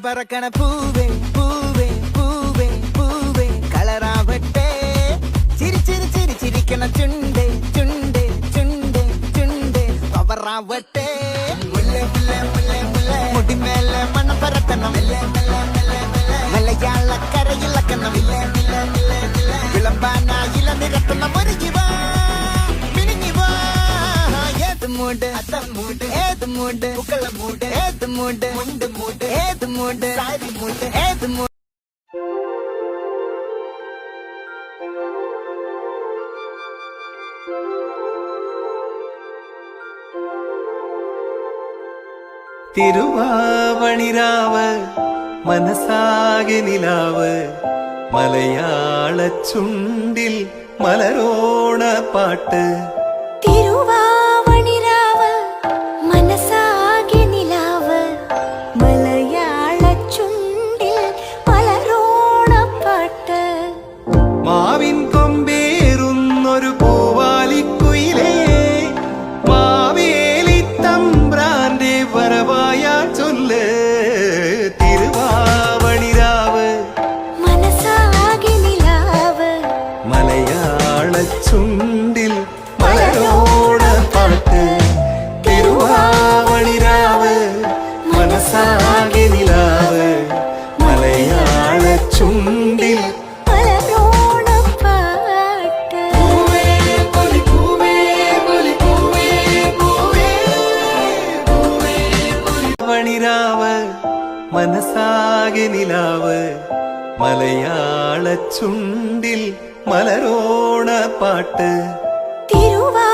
പറക്കണ പൂവേ പൂവേ പൂവേ പൂവേ കളറാവട്ടെ ചിരി ചിരി ചിരി ചിരിക്കണ ചുണ്ടേ ചുണ്ടേ ചുണ്ടേ ചുണ്ടേ പവറാവട്ടെ മുടിമേലെ മണം പറക്കണം മലയാളക്കരയിളക്കണം വിളമ്പാനായില നിരത്തണം ഒരു ജീവ മൂട് മൂട് ഏത് മൂട് പൂക്കള മൂട് ഏത് മൂട് മുണ്ട് മൂട് ഏത് മൂട് സാരി മൂട് ഏത് മൂട് തിരുവാവണിരാവ് മനസാകെ നിലാവ് മലയാള ചുണ്ടിൽ മലരോണ പാട്ട് മാവിൻ കൊമ്പേറുന്നൊരു പൂവാലിക്കുയിലേ മാവേലി തമ്പ്രാന്റെ വരവായ ചൊല്ല് തിരുവാവണിരാവ് മനസാകെ നിലാവ് മലയാള ചുണ്ടിൽ മലരോണ പാട്ട് തിരുവാവണിരാവ് മനസാകെ നിലാവ് മലയാള ചുണ്ടിൽ വണിരാവ് മനസാകെ നിലാവ് മലയാള ചുണ്ടിൽ മലരോണ പാട്ട് തിരുവാ